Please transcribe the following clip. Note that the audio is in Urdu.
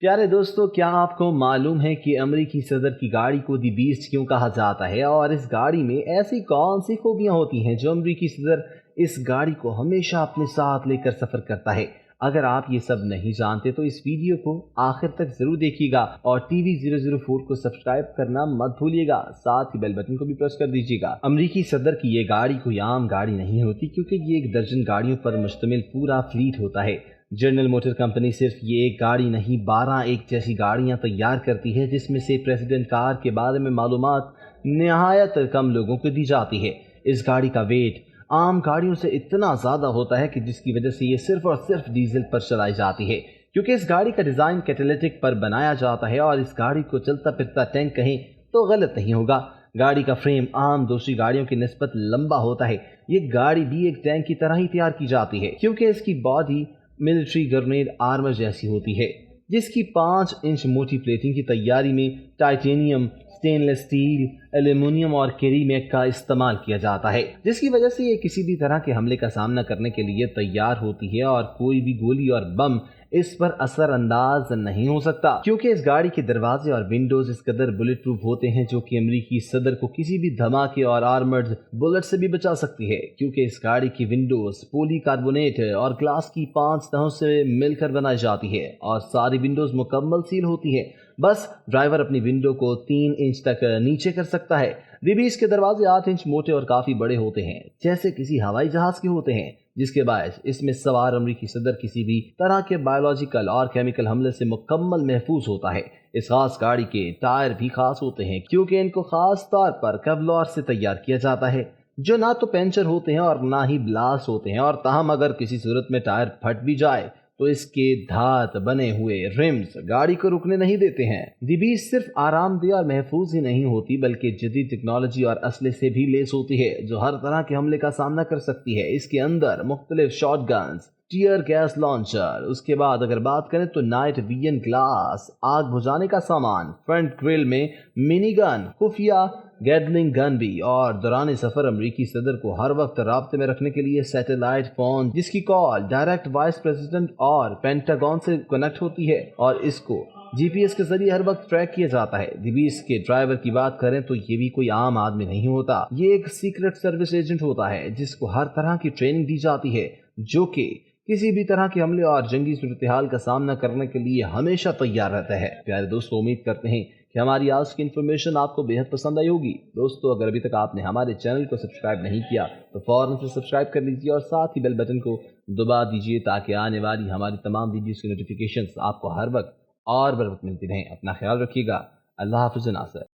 پیارے دوستو، کیا آپ کو معلوم ہے کہ امریکی صدر کی گاڑی کو دی بیسٹ کیوں کہا جاتا ہے، اور اس گاڑی میں ایسی کون سی خوبیاں ہوتی ہیں جو امریکی صدر اس گاڑی کو ہمیشہ اپنے ساتھ لے کر سفر کرتا ہے؟ اگر آپ یہ سب نہیں جانتے تو اس ویڈیو کو آخر تک ضرور دیکھیے گا، اور ٹی وی 004 کو سبسکرائب کرنا مت بھولیے گا، ساتھ ہی بیل بٹن کو بھی پریس کر دیجیے گا۔ امریکی صدر کی یہ گاڑی کوئی عام گاڑی نہیں ہوتی، کیونکہ یہ ایک درجن گاڑیوں پر مشتمل پورا فلیٹ ہوتا ہے۔ جنرل موٹر کمپنی صرف یہ ایک گاڑی نہیں، 12 ایک جیسی گاڑیاں تیار کرتی ہے، جس میں سے پریزیڈنٹ کار کے بارے میں معلومات نہایت کم لوگوں کو دی جاتی ہے۔ اس گاڑی کا ویٹ عام گاڑیوں سے اتنا زیادہ ہوتا ہے کہ جس کی وجہ سے یہ صرف اور صرف ڈیزل پر چلائی جاتی ہے، کیونکہ اس گاڑی کا ڈیزائن کیٹلیٹک پر بنایا جاتا ہے، اور اس گاڑی کو چلتا پھرتا ٹینک کہیں تو غلط نہیں ہوگا۔ گاڑی کا فریم عام دوسری گاڑیوں کی نسبت لمبا ہوتا ہے۔ یہ گاڑی بھی ایک ٹینک کی طرح ہی تیار کی جاتی ہے، کیونکہ اس کی باڈی ملٹری گرنیڈ آرمر جیسی ہوتی ہے، جس کی 5 انچ موٹی پلیٹنگ کی تیاری میں ٹائٹینیم، سٹین لیس اسٹیل، ایلومینیم اور کیریمیک کا استعمال کیا جاتا ہے، جس کی وجہ سے یہ کسی بھی طرح کے حملے کا سامنا کرنے کے لیے تیار ہوتی ہے، اور کوئی بھی گولی اور بم اس پر اثر انداز نہیں ہو سکتا، کیونکہ اس گاڑی کے دروازے اور ونڈوز اس قدر بلٹ پروف ہوتے ہیں، جو کہ امریکی صدر کو کسی بھی دھماکے اور آرمرڈ بلٹ سے بھی بچا سکتی ہے، کیونکہ اس گاڑی کی ونڈوز پولی کاربونیٹ اور گلاس کی 5 تہوں سے مل کر بنائی جاتی ہے، اور ساری ونڈوز مکمل سیل ہوتی ہے۔ بس ڈرائیور اپنی ونڈو کو 3 انچ تک نیچے کر سکتا ہے۔ D20 کے دروازے 8 انچ موٹے اور کافی بڑے ہوتے ہیں، جیسے کسی ہوائی جہاز کے ہوتے ہیں، جس کے باعث اس میں سوار امریکی صدر کسی بھی طرح کے بایولوجیکل اور کیمیکل حملے سے مکمل محفوظ ہوتا ہے۔ اس خاص گاڑی کے ٹائر بھی خاص ہوتے ہیں، کیونکہ ان کو خاص طور پر کیولار سے تیار کیا جاتا ہے، جو نہ تو پینچر ہوتے ہیں اور نہ ہی بلاس ہوتے ہیں، اور تاہم اگر کسی صورت میں ٹائر پھٹ بھی جائے تو اس کے دھات بنے ہوئے رمز گاڑی کو رکنے نہیں دیتے ہیں۔ D20 صرف آرام دہ اور محفوظ ہی نہیں ہوتی، بلکہ جدید ٹیکنالوجی اور اسلحے سے بھی لیس ہوتی ہے، جو ہر طرح کے حملے کا سامنا کر سکتی ہے۔ اس کے اندر مختلف shotguns, tear gas launcher, اس کے بعد اگر بات کریں تو نائٹ ویژن گلاس، آگ بجھانے کا سامان، فرنٹ گرل میں منی گن، خفیہ گیڈلنگ گن بھی، اور دوران سفر امریکی صدر کو ہر وقت رابطے میں رکھنے کے لیے سیٹلائٹ فون، جس کی کال ڈائریکٹ وائس پریزیڈنٹ اور پینٹاگون سے کنیکٹ ہوتی ہے، اور اس کو GPS کے ذریعے ہر وقت ٹریک کیا جاتا ہے۔ D20 کے ڈرائیور کی بات کریں تو یہ بھی کوئی عام آدمی نہیں ہوتا، یہ ایک سیکرٹ سروس ایجنٹ ہوتا ہے، جس کو ہر طرح کی ٹریننگ دی جاتی ہے، جو کہ کسی بھی طرح کے حملے اور جنگی صورتحال کا سامنا کرنے کے لیے ہمیشہ تیار رہتا ہے۔ پیارے دوستو، امید کرتے ہیں کہ ہماری آج کی انفارمیشن آپ کو بہت پسند آئی ہوگی۔ دوستو، اگر ابھی تک آپ نے ہمارے چینل کو سبسکرائب نہیں کیا تو فوراً سے سبسکرائب کر لیجیے، اور ساتھ ہی بیل بٹن کو دبا دیجیے، تاکہ آنے والی ہماری تمام ویڈیوز کی نوٹیفیکیشنز آپ کو ہر وقت اور بر وقت ملتی رہیں۔ اپنا خیال رکھیے گا۔ اللہ حافظ ناصر۔